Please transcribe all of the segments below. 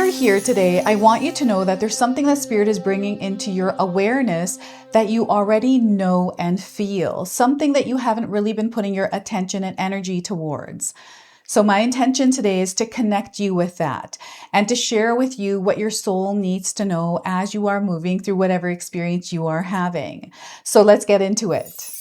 you're here today, I want you to know that there's something that Spirit is bringing into your awareness that you already know and feel, something that you haven't really been putting your attention and energy towards. So my intention today is to connect you with that and to share with you what your soul needs to know as you are moving through whatever experience you are having. So let's get into it.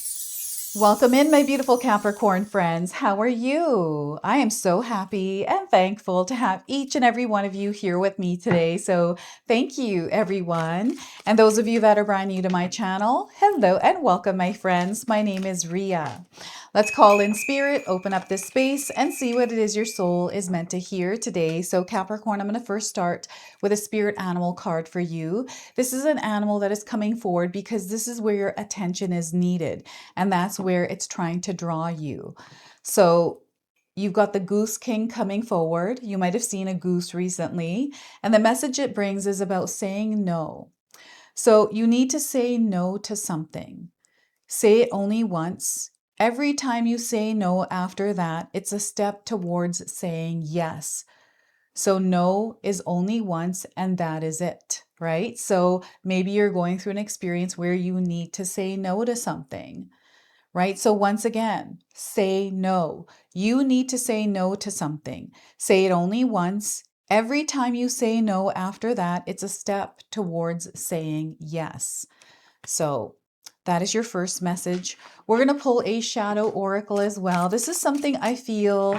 Welcome in, my beautiful Capricorn friends. How are you? I am so happy and thankful to have each and every one of you here with me today. So thank you, everyone. And those of you that are brand new to my channel, hello and welcome, my friends. My name is Ria. Let's call in Spirit, open up this space, and see what it is your soul is meant to hear today. So Capricorn, I'm going to first start with a spirit animal card for you. This is an animal that is coming forward because this is where your attention is needed, and that's where it's trying to draw you. So you've got the Goose King coming forward. You might have seen a goose recently, and the message it brings is about saying no. So you need to say no to something. Say it only once. Every time you say no after that, it's a step towards saying yes. So no is only once, and that is it, right? So maybe you're going through an experience where you need to say no to something, right? So once again, say no. You need to say no to something. Say it only once. Every time you say no after that, it's a step towards saying yes. So that is your first message. We're going to pull a shadow oracle as well. This is something I feel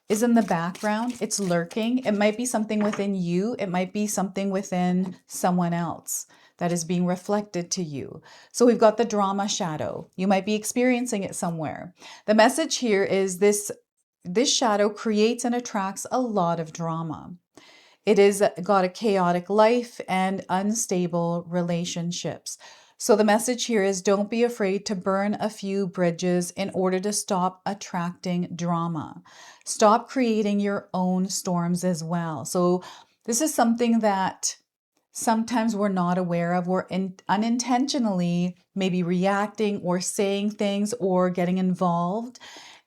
is in the background. It's lurking. It might be something within you. It might be something within someone else that is being reflected to you. So we've got the drama shadow. You might be experiencing it somewhere. The message here is this shadow creates and attracts a lot of drama. It is got a chaotic life and unstable relationships. So the message here is don't be afraid to burn a few bridges in order to stop attracting drama. Stop creating your own storms as well. So this is something that sometimes we're not aware of. We're unintentionally maybe reacting or saying things or getting involved.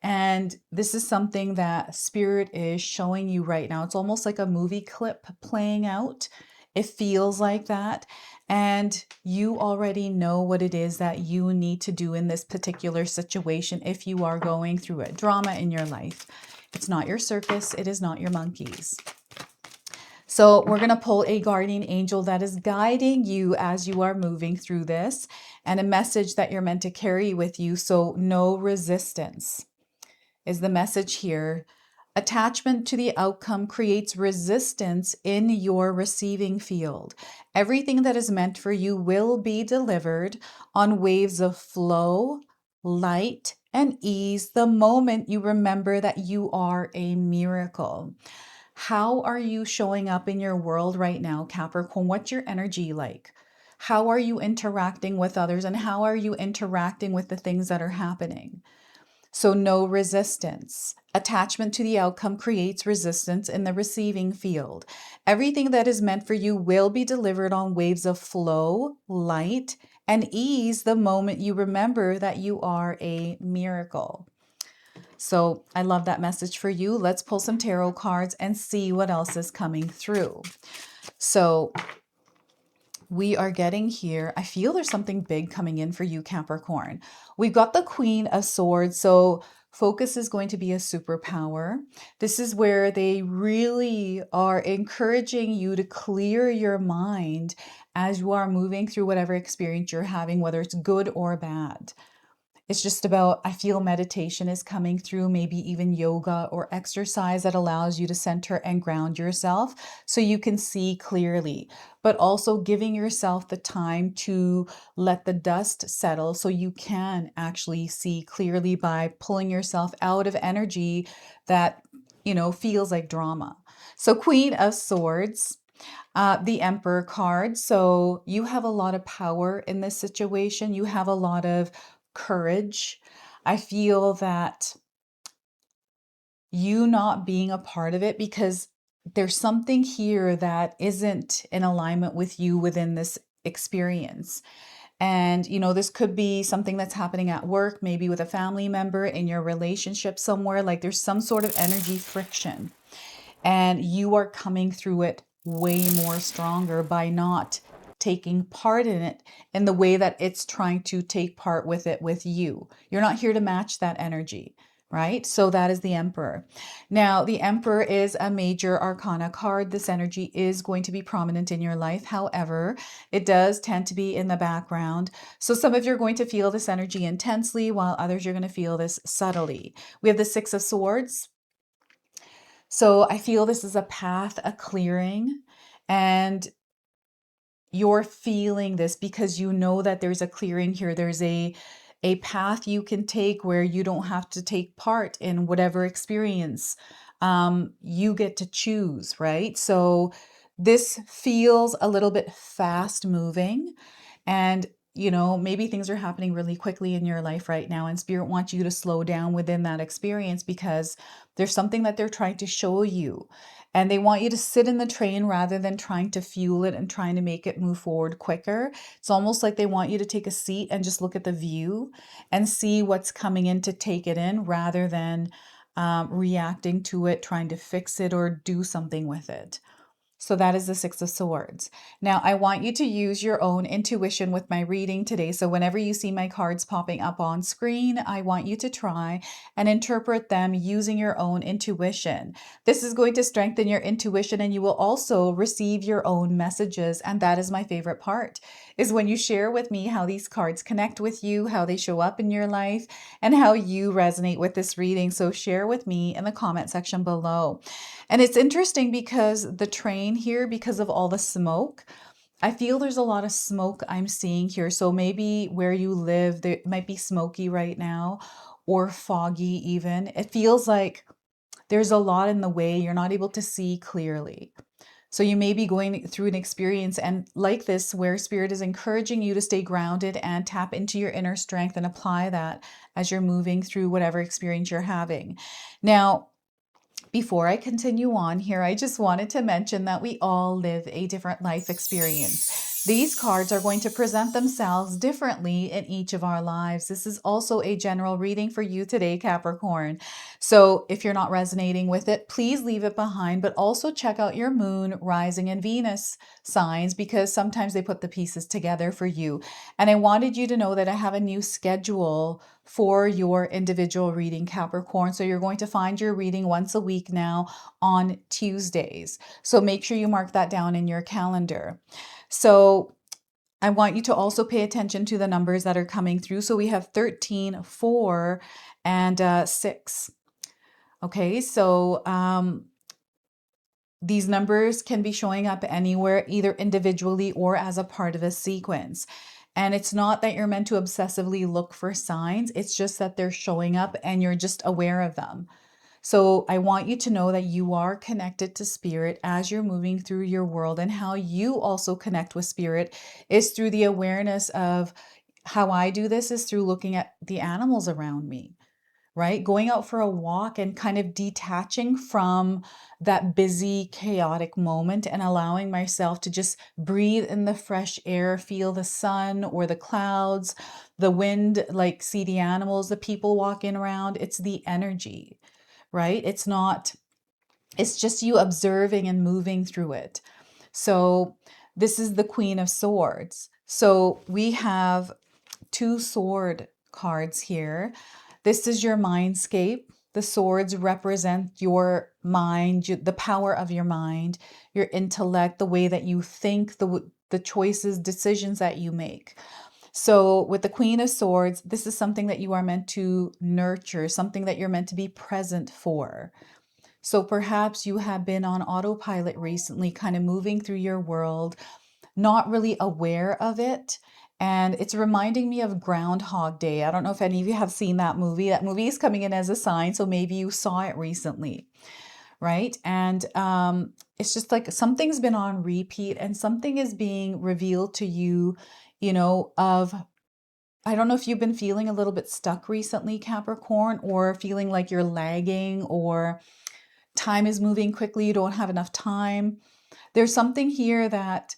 And this is something that Spirit is showing you right now. It's almost like a movie clip playing out. It feels like that. And you already know what it is that you need to do in this particular situation if you are going through a drama in your life. It's not your circus. It is not your monkeys. So we're going to pull a guardian angel that is guiding you as you are moving through this, and a message that you're meant to carry with you. So no resistance is the message here. Attachment to the outcome creates resistance in your receiving field. Everything that is meant for you will be delivered on waves of flow, light, and ease the moment you remember that you are a miracle. How are you showing up in your world right now, Capricorn? What's your energy like? How are you interacting with others, and how are you interacting with the things that are happening? So no resistance. Attachment to the outcome creates resistance in the receiving field. Everything that is meant for you will be delivered on waves of flow, light, and ease the moment you remember that you are a miracle. So I love that message for you. Let's pull some tarot cards and see what else is coming through. So we are getting here. I feel there's something big coming in for you, Capricorn. We've got the Queen of Swords. So focus is going to be a superpower. This is where they really are encouraging you to clear your mind as you are moving through whatever experience you're having, whether it's good or bad. It's just about, I feel meditation is coming through, maybe even yoga or exercise that allows you to center and ground yourself so you can see clearly, but also giving yourself the time to let the dust settle so you can actually see clearly by pulling yourself out of energy that, feels like drama. So Queen of Swords. The Emperor card. So you have a lot of power in this situation. You have a lot of courage. I feel that you not being a part of it, because there's something here that isn't in alignment with you within this experience. And, this could be something that's happening at work, maybe with a family member, in your relationship somewhere. Like there's some sort of energy friction, and you are coming through it way more stronger by not taking part in it in the way that it's trying to take part with it with you. You're not here to match that energy, right? So that is the Emperor. Now, the Emperor is a major arcana card. This energy is going to be prominent in your life. However, it does tend to be in the background. So some of you are going to feel this energy intensely, while others you're going to feel this subtly. We have the Six of Swords. So I feel this is a path, a clearing, and you're feeling this because you know that there's a clearing here. There's a path you can take where you don't have to take part in whatever experience. You get to choose, right? So this feels a little bit fast moving, and maybe things are happening really quickly in your life right now, and Spirit wants you to slow down within that experience because there's something that they're trying to show you. And they want you to sit in the train rather than trying to fuel it and trying to make it move forward quicker. It's almost like they want you to take a seat and just look at the view and see what's coming in to take it in rather than reacting to it, trying to fix it or do something with it. So that is the Six of Swords. Now, I want you to use your own intuition with my reading today. So whenever you see my cards popping up on screen, I want you to try and interpret them using your own intuition. This is going to strengthen your intuition, and you will also receive your own messages. And that is my favorite part, is when you share with me how these cards connect with you, how they show up in your life, and how you resonate with this reading. So share with me in the comment section below. And it's interesting because the train here, because of all the smoke, I feel there's a lot of smoke I'm seeing here. So maybe where you live, there might be smoky right now, or foggy even. It feels like there's a lot in the way. You're not able to see clearly. So you may be going through an experience and like this where Spirit is encouraging you to stay grounded and tap into your inner strength and apply that as you're moving through whatever experience you're having. Now, before I continue on here, I just wanted to mention that we all live a different life experience. These cards are going to present themselves differently in each of our lives. This is also a general reading for you today, Capricorn. So if you're not resonating with it, please leave it behind, but also check out your moon, rising, and Venus signs because sometimes they put the pieces together for you. And I wanted you to know that I have a new schedule for your individual reading, Capricorn. So you're going to find your reading once a week now on Tuesdays. So make sure you mark that down in your calendar. So I want you to also pay attention to the numbers that are coming through. So we have 13, 4, and 6. Okay, so these numbers can be showing up anywhere, either individually or as a part of a sequence. And it's not that you're meant to obsessively look for signs. It's just that they're showing up and you're just aware of them. So I want you to know that you are connected to Spirit as you're moving through your world, and how you also connect with Spirit is through the awareness of how I do this is through looking at the animals around me, right? Going out for a walk and kind of detaching from that busy, chaotic moment and allowing myself to just breathe in the fresh air, feel the sun or the clouds, the wind, like see the animals, the people walking around. It's the energy, right? It's just you observing and moving through it. So this is the Queen of Swords. So we have 2 sword cards here. This is your mindscape. The swords represent your mind, the power of your mind, your intellect, the way that you think, the choices, decisions that you make. So with the Queen of Swords, this is something that you are meant to nurture, something that you're meant to be present for. So perhaps you have been on autopilot recently, kind of moving through your world, not really aware of it. And it's reminding me of Groundhog Day. I don't know if any of you have seen that movie. That movie is coming in as a sign, so maybe you saw it recently, right? And it's just like something's been on repeat and something is being revealed to you, I don't know if you've been feeling a little bit stuck recently, Capricorn, or feeling like you're lagging or time is moving quickly, you don't have enough time. There's something here that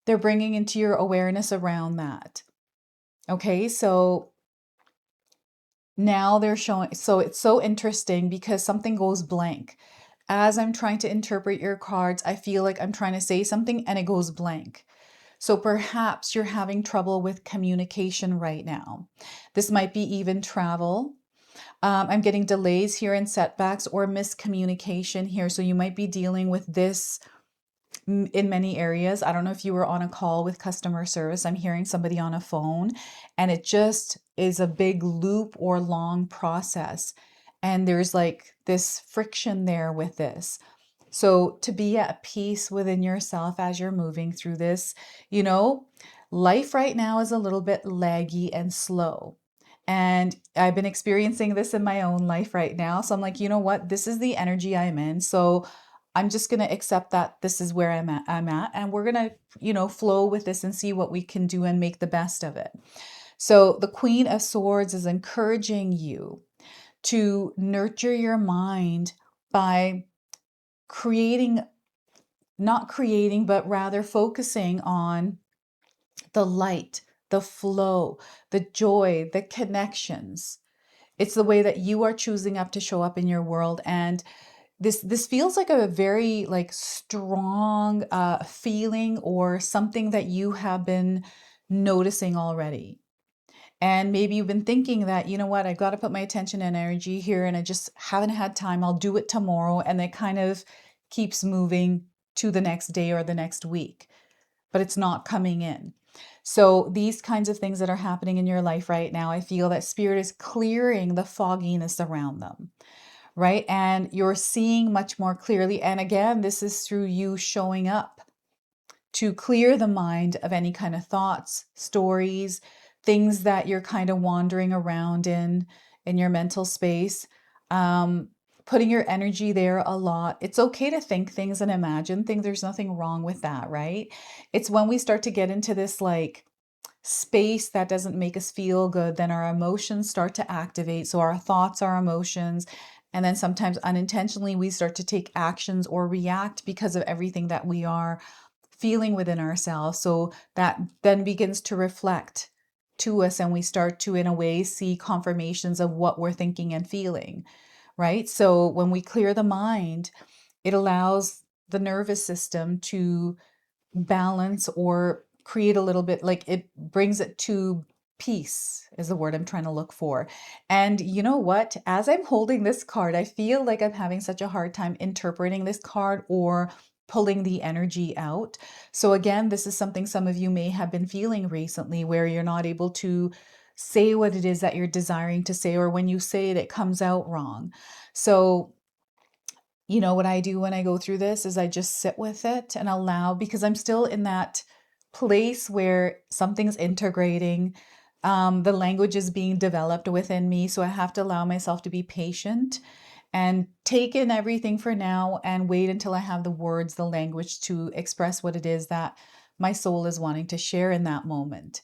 they're bringing into your awareness around that. Okay, so now they're showing, so it's so interesting because something goes blank. as I'm trying to interpret your cards, I feel like I'm trying to say something and it goes blank. So perhaps you're having trouble with communication right now. This might be even travel. I'm getting delays here and setbacks or miscommunication here. So you might be dealing with this in many areas. I don't know if you were on a call with customer service. I'm hearing somebody on a phone and it just is a big loop or long process. And there's like this friction there with this. So to be at peace within yourself as you're moving through this, you know, life right now is a little bit laggy and slow. And I've been experiencing this in my own life right now. So I'm like, you know what? This is the energy I'm in. So I'm just going to accept that this is where I'm at, and we're going to, you know, flow with this and see what we can do and make the best of it. So the Queen of Swords is encouraging you to nurture your mind by not creating, but rather focusing on the light, the flow, the joy, the connections. It's the way that you are choosing up to show up in your world. And this feels like a very like strong feeling or something that you have been noticing already. And maybe you've been thinking that, you know what, I've got to put my attention and energy here and I just haven't had time. I'll do it tomorrow. And it kind of keeps moving to the next day or the next week, but it's not coming in. So these kinds of things that are happening in your life right now, I feel that Spirit is clearing the fogginess around them, right? And you're seeing much more clearly. And again, this is through you showing up to clear the mind of any kind of thoughts, stories, things that you're kind of wandering around in your mental space. Putting your energy there a lot. It's okay to think things and imagine things. There's nothing wrong with that, right? It's when we start to get into this like space that doesn't make us feel good, then our emotions start to activate. So our thoughts, our emotions, and then sometimes unintentionally we start to take actions or react because of everything that we are feeling within ourselves. So that then begins to reflect to us and we start to, in a way, see confirmations of what we're thinking and feeling, right? So when we clear the mind, it allows the nervous system to balance or create a little bit, like it brings it to peace is the word I'm trying to look for. And you know what? As I'm holding this card, I feel like I'm having such a hard time interpreting this card or pulling the energy out. So again, this is something some of you may have been feeling recently where you're not able to say what it is that you're desiring to say, or when you say it, it comes out wrong. So you know what I do when I go through this is I just sit with it and allow, because I'm still in that place where something's integrating, the language is being developed within me. So I have to allow myself to be patient and take in everything for now and wait until I have the words, the language to express what it is that my soul is wanting to share in that moment.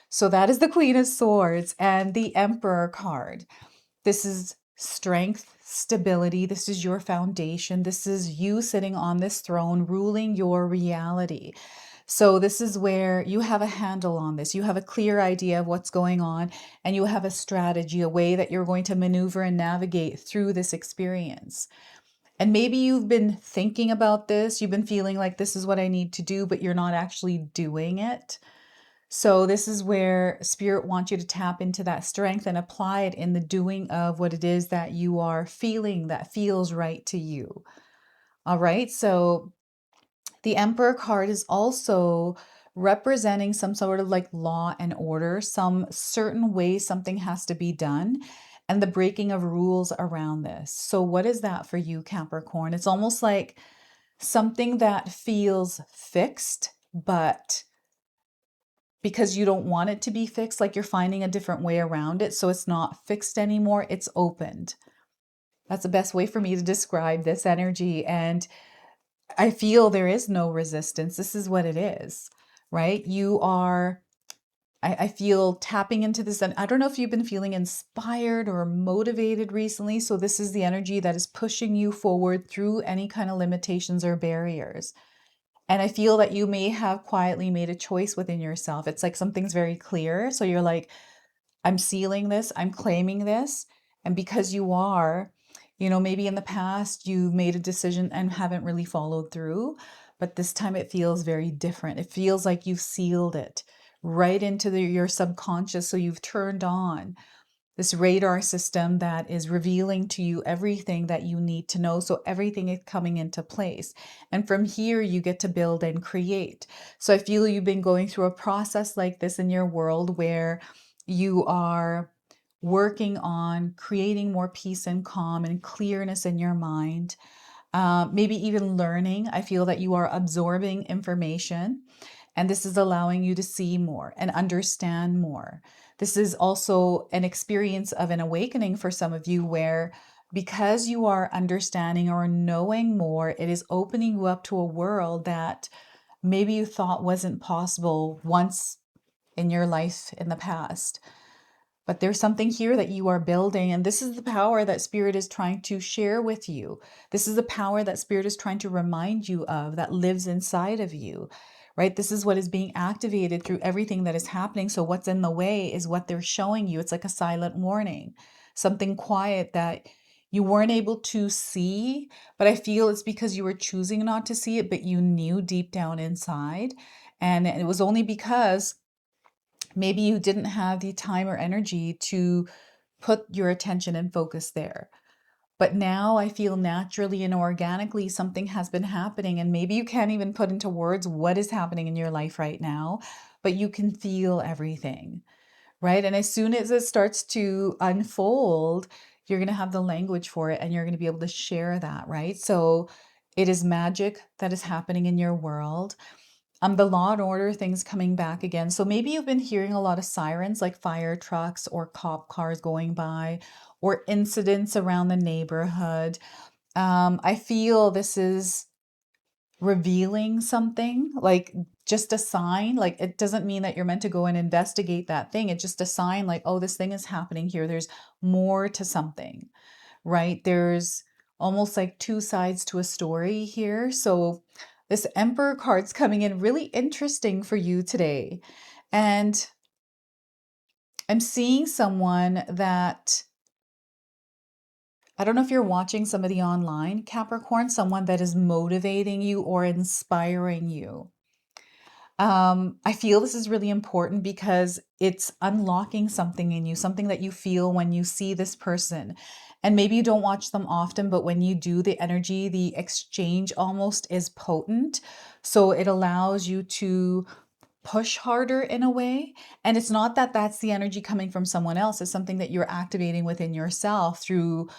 So that is the Queen of Swords and the Emperor card. This is strength, stability. This is your foundation. This is you sitting on this throne, ruling your reality. So this is where you have a handle on this. You have a clear idea of what's going on, and you have a strategy, a way that you're going to maneuver and navigate through this experience. And maybe you've been thinking about this. You've been feeling like this is what I need to do, but you're not actually doing it. So this is where Spirit wants you to tap into that strength and apply it in the doing of what it is that you are feeling that feels right to you. All right. So the Emperor card is also representing some sort of like law and order, some certain way something has to be done, and the breaking of rules around this. So what is that for you, Capricorn? It's almost like something that feels fixed, but because you don't want it to be fixed, like you're finding a different way around it. So it's not fixed anymore, it's opened. That's the best way for me to describe this energy. And I feel there is no resistance. This is what it is, right? You are, I feel tapping into this. And I don't know if you've been feeling inspired or motivated recently. So this is the energy that is pushing you forward through any kind of limitations or barriers. And I feel that you may have quietly made a choice within yourself. It's like something's very clear. So you're like, I'm sealing this, I'm claiming this. And because you are, You know, maybe in the past you made a decision and haven't really followed through, but this time it feels very different. It feels like you've sealed it right into your subconscious. So you've turned on this radar system that is revealing to you everything that you need to know. So everything is coming into place. And from here, you get to build and create. So I feel you've been going through a process like this in your world where you are working on creating more peace and calm and clearness in your mind. Maybe even learning. I feel that you are absorbing information, and this is allowing you to see more and understand more. This is also an experience of an awakening for some of you where, because you are understanding or knowing more, it is opening you up to a world that maybe you thought wasn't possible once in your life in the past. But there's something here that you are building, and this is the power that Spirit is trying to share with you. This is the power that Spirit is trying to remind you of that lives inside of you, right? This is what is being activated through everything that is happening. So what's in the way is what they're showing you. It's like a silent warning, something quiet that you weren't able to see, but I feel it's because you were choosing not to see it, but you knew deep down inside. And it was only because maybe you didn't have the time or energy to put your attention and focus there. But now I feel naturally and organically something has been happening, and maybe you can't even put into words what is happening in your life right now, but you can feel everything, right? And as soon as it starts to unfold, you're going to have the language for it and you're going to be able to share that, right? So it is magic that is happening in your world. The law and order things coming back again. So maybe you've been hearing a lot of sirens like fire trucks or cop cars going by or incidents around the neighborhood. I feel this is revealing something, like just a sign. Like it doesn't mean that you're meant to go and investigate that thing. It's just a sign like, oh, this thing is happening here. There's more to something, right? There's almost like two sides to a story here. So this Emperor card's coming in really interesting for you today. And I'm seeing someone that, I don't know if you're watching somebody online, Capricorn, someone that is motivating you or inspiring you. I feel this is really important because it's unlocking something in you, something that you feel when you see this person. And maybe you don't watch them often, but when you do, the energy, the exchange almost is potent. So it allows you to push harder in a way. And it's not that that's the energy coming from someone else, it's something that you're activating within yourself through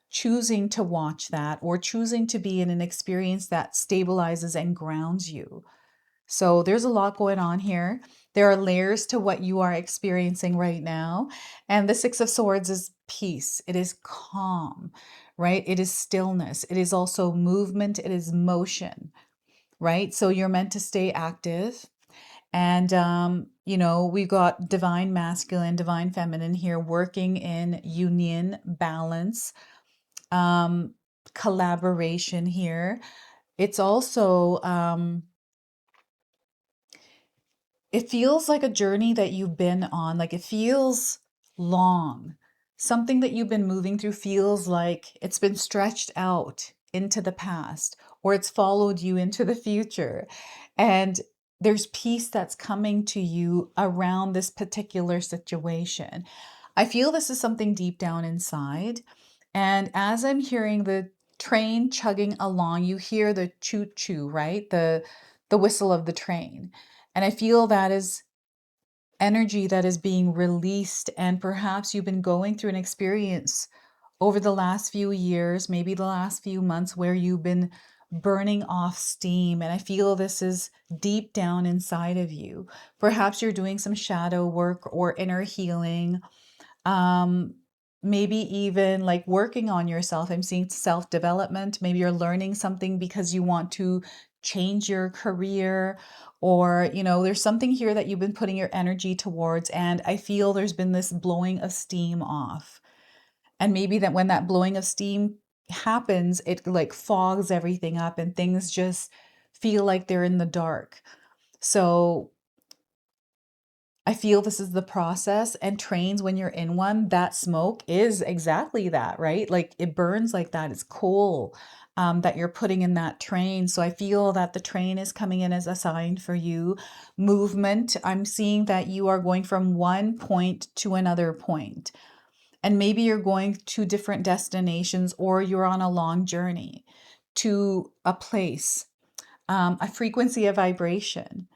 choosing to watch that or choosing to be in an experience that stabilizes and grounds you. So there's a lot going on here. There are layers to what you are experiencing right now. And the Six of Swords is peace. It is calm, right? It is stillness. It is also movement. It is motion, right? So you're meant to stay active. And, you know, we've got divine masculine, divine feminine here working in union, balance, collaboration here. It's also, it feels like a journey that you've been on, like it feels long. Something that you've been moving through feels like it's been stretched out into the past or it's followed you into the future. And there's peace that's coming to you around this particular situation. I feel this is something deep down inside. And as I'm hearing the train chugging along, you hear the choo choo, right? The whistle of the train. And I feel that is energy that is being released. And perhaps you've been going through an experience over the last few years, maybe the last few months, where you've been burning off steam. And I feel this is deep down inside of you. Perhaps you're doing some shadow work or inner healing. Um, Maybe even like working on yourself. I'm seeing self-development. Maybe you're learning something because you want to change your career, or, you know, there's something here that you've been putting your energy towards. And I feel there's been this blowing of steam off. And maybe that when that blowing of steam happens, it like fogs everything up and things just feel like they're in the dark. So I feel this is the process, and trains, when you're in one, that smoke is exactly that, right? Like it burns like that. It's coal that you're putting in that train. So I feel that the train is coming in as a sign for you. Movement. I'm seeing that you are going from one point to another point. And maybe you're going to different destinations, or you're on a long journey to a place, a frequency, a vibration.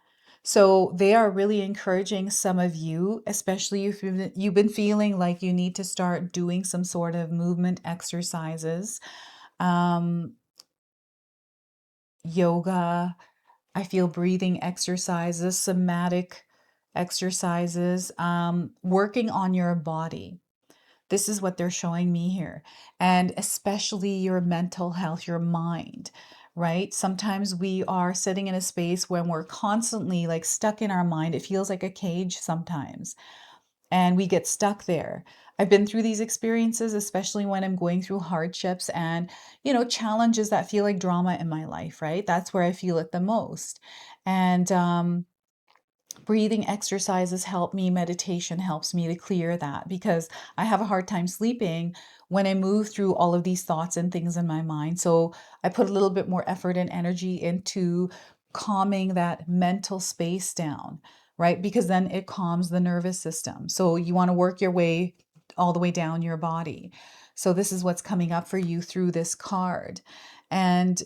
So they are really encouraging some of you, especially if you've been feeling like you need to start doing some sort of movement exercises, um, yoga. I feel breathing exercises, somatic exercises, working on your body. This is what they're showing me here. And especially your mental health, your mind, right? Sometimes we are sitting in a space when we're constantly like stuck in our mind. It feels like a cage sometimes, and we get stuck there. I've been through these experiences, especially when I'm going through hardships and, challenges that feel like drama in my life, right? That's where I feel it the most. And, breathing exercises help me, meditation helps me to clear that, because I have a hard time sleeping when I move through all of these thoughts and things in my mind. So I put a little bit more effort and energy into calming that mental space down, right? Because then it calms the nervous system. So you want to work your way all the way down your body. So this is what's coming up for you through this card. And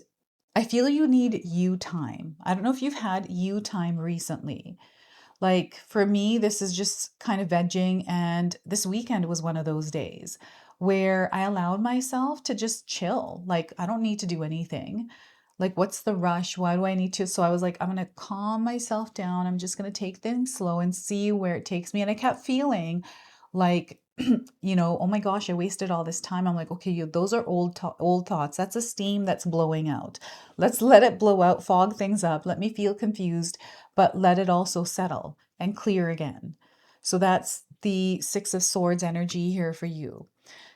I feel you need you time. I don't know if you've had you time recently. Like for me, this is just kind of vegging. And this weekend was one of those days where I allowed myself to just chill. Like, I don't need to do anything. Like, what's the rush? Why do I need to? So I was like, I'm going to calm myself down. I'm just going to take things slow and see where it takes me. And I kept feeling like, oh my gosh, I wasted all this time. I'm like, okay, those are old thoughts. That's a steam that's blowing out. Let's let it blow out, fog things up. Let me feel confused, but let it also settle and clear again. So that's the Six of Swords energy here for you.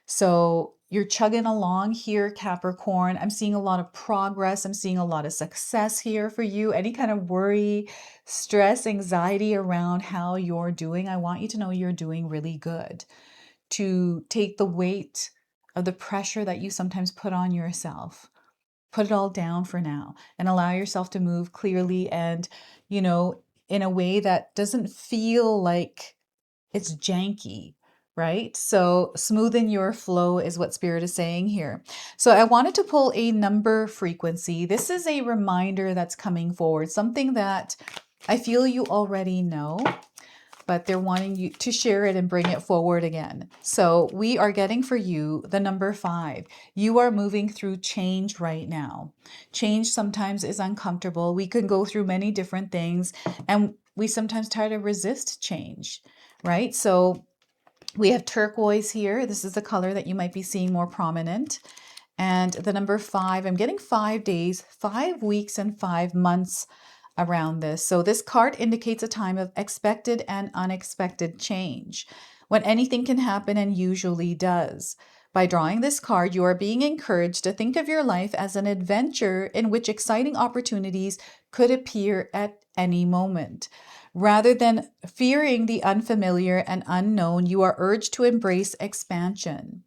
So you're chugging along here, Capricorn. I'm seeing a lot of progress. I'm seeing a lot of success here for you. Any kind of worry, stress, anxiety around how you're doing, I want you to know you're doing really good. To take the weight of the pressure that you sometimes put on yourself, put it all down for now, and allow yourself to move clearly and, in a way that doesn't feel like it's janky, right? So smoothen your flow is what Spirit is saying here. So I wanted to pull a number frequency. This is a reminder that's coming forward, something that I feel you already know, but they're wanting you to share it and bring it forward again. So we are getting for you the number 5. You are moving through change right now. Change sometimes is uncomfortable. We can go through many different things, and we sometimes try to resist change, right? So we have turquoise here. This is the color that you might be seeing more prominent. And the number 5, I'm getting 5 days, 5 weeks, and 5 months around this. So this card indicates a time of expected and unexpected change, when anything can happen and usually does. By drawing this card, you are being encouraged to think of your life as an adventure in which exciting opportunities could appear at any moment. Rather than fearing the unfamiliar and unknown, you are urged to embrace expansion,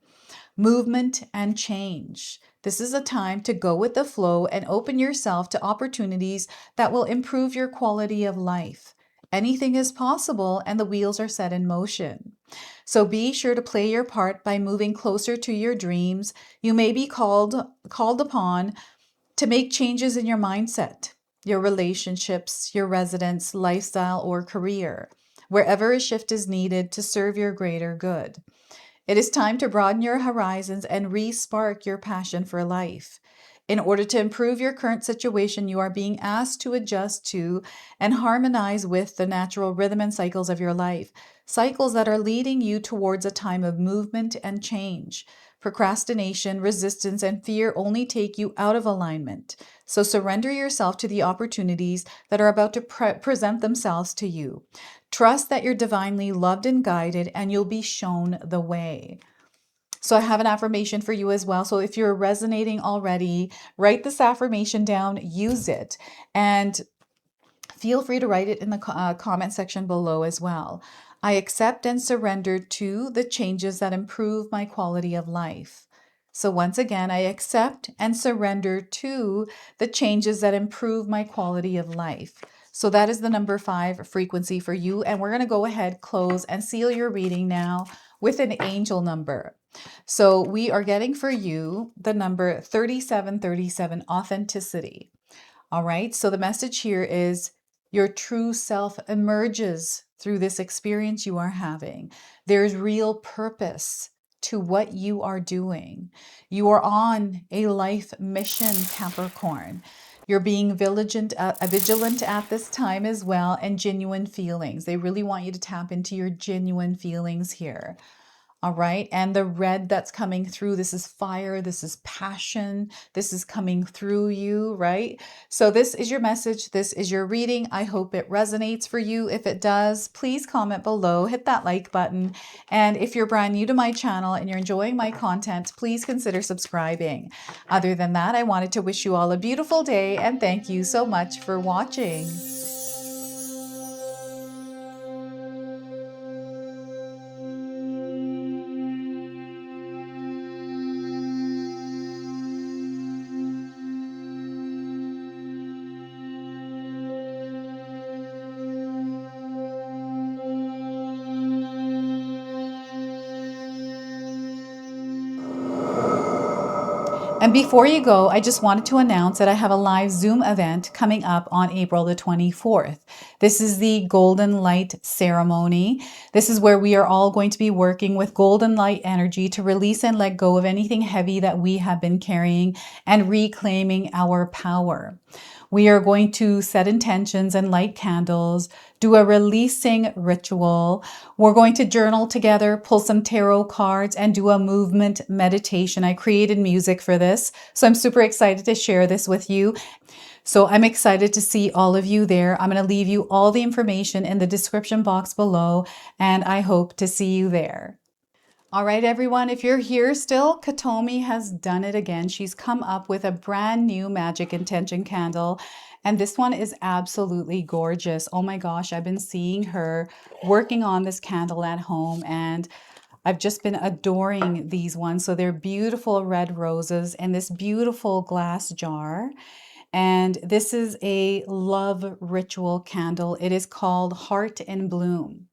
movement, and change. This is a time to go with the flow and open yourself to opportunities that will improve your quality of life. Anything is possible, and the wheels are set in motion. So be sure to play your part by moving closer to your dreams. You may be called upon to make changes in your mindset, your relationships, your residence, lifestyle, or career, wherever a shift is needed to serve your greater good. It is time to broaden your horizons and re-spark your passion for life. In order to improve your current situation, you are being asked to adjust to and harmonize with the natural rhythm and cycles of your life, cycles that are leading you towards a time of movement and change. Procrastination, resistance, and fear only take you out of alignment. So surrender yourself to the opportunities that are about to present themselves to you. Trust that you're divinely loved and guided, and you'll be shown the way. So I have an affirmation for you as well. So if you're resonating already, write this affirmation down, use it, and feel free to write it in the comment section below as well. I accept and surrender to the changes that improve my quality of life. So once again, I accept and surrender to the changes that improve my quality of life. So that is the number 5 frequency for you. And we're going to go ahead, close, and seal your reading now with an angel number. So we are getting for you the number 3737, authenticity. All right. So the message here is your true self emerges through this experience you are having. There's real purpose to what you are doing. You are on a life mission, Capricorn. You're being vigilant at this time as well, and genuine feelings. They really want you to tap into your genuine feelings here. All right. And the red that's coming through, this is fire. This is passion. This is coming through you, right? So this is your message. This is your reading. I hope it resonates for you. If it does, please comment below, hit that like button. And if you're brand new to my channel and you're enjoying my content, please consider subscribing. Other than that, I wanted to wish you all a beautiful day and thank you so much for watching. And before you go, I just wanted to announce that I have a live Zoom event coming up on April the 24th. This is the Golden Light Ceremony. This is where we are all going to be working with golden light energy to release and let go of anything heavy that we have been carrying and reclaiming our power. We are going to set intentions and light candles, do a releasing ritual. We're going to journal together, pull some tarot cards, and do a movement meditation. I created music for this, so I'm super excited to share this with you. So I'm excited to see all of you there. I'm going to leave you all the information in the description box below, and I hope to see you there. All right, everyone, if you're here still, Katomi has done it again. She's come up with a brand new magic intention candle, and this one is absolutely gorgeous. Oh my gosh, I've been seeing her working on this candle at home, and I've just been adoring these ones. So they're beautiful red roses in this beautiful glass jar. And this is a love ritual candle. It is called Heart in Bloom.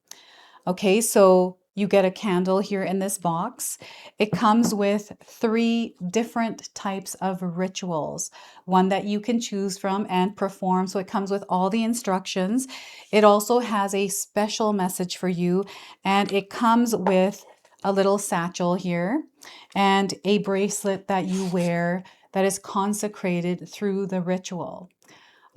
Okay, so you get a candle here in this box. It comes with 3 different types of rituals, one that you can choose from and perform. So it comes with all the instructions. It also has a special message for you, and it comes with a little satchel here and a bracelet that you wear that is consecrated through the ritual.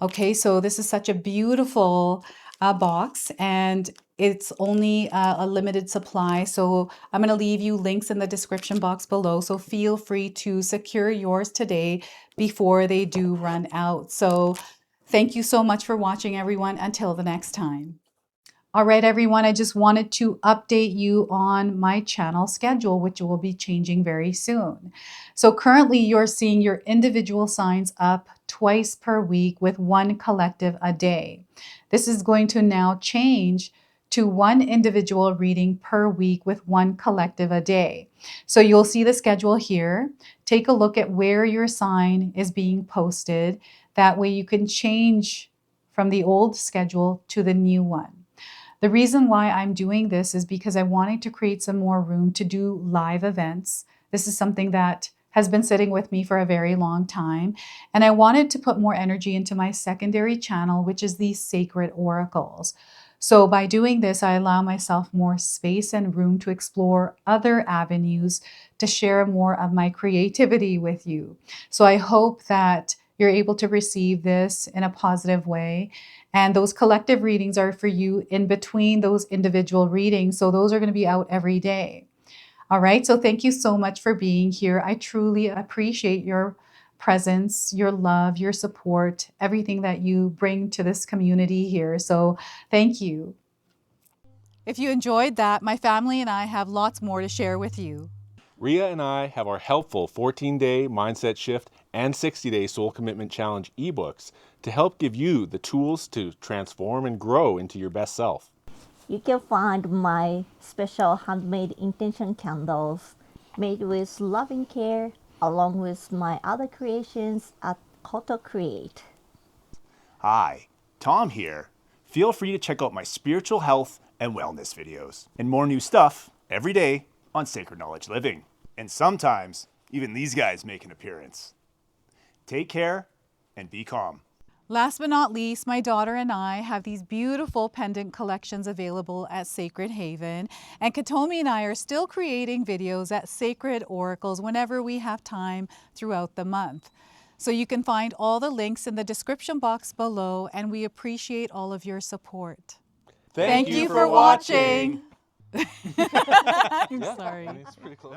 Okay, so this is such a beautiful box, and it's only a limited supply. So I'm going to leave you links in the description box below. So feel free to secure yours today before they do run out. So thank you so much for watching, everyone. Until the next time. All right, everyone, I just wanted to update you on my channel schedule, which will be changing very soon. So currently you're seeing your individual signs up twice per week with 1 collective a day. This is going to now change to 1 individual reading per week with 1 collective a day. So you'll see the schedule here. Take a look at where your sign is being posted. That way you can change from the old schedule to the new one. The reason why I'm doing this is because I wanted to create some more room to do live events. This is something that has been sitting with me for a very long time. And I wanted to put more energy into my secondary channel, which is the Sacred Oracles. So by doing this, I allow myself more space and room to explore other avenues to share more of my creativity with you. So I hope that you're able to receive this in a positive way. And those collective readings are for you in between those individual readings. So those are going to be out every day. All right. So thank you so much for being here. I truly appreciate your presence, your love, your support, everything that you bring to this community here. So thank you. If you enjoyed that, my family and I have lots more to share with you. Rhea and I have our helpful 14-day mindset shift and 60-day Soul Commitment Challenge ebooks to help give you the tools to transform and grow into your best self. You can find my special handmade intention candles made with loving care along with my other creations at 𝐂𝐄𝐑𝐄𝐍. Hi, Tom here. Feel free to check out my spiritual health and wellness videos and more new stuff every day on Sacred Knowledge Living. And sometimes even these guys make an appearance. Take care and be calm. Last but not least, my daughter and I have these beautiful pendant collections available at Sacred Haven, and Katomi and I are still creating videos at Sacred Oracles whenever we have time throughout the month. So you can find all the links in the description box below, and we appreciate all of your support. Thank you for watching. I'm sorry. It's pretty close.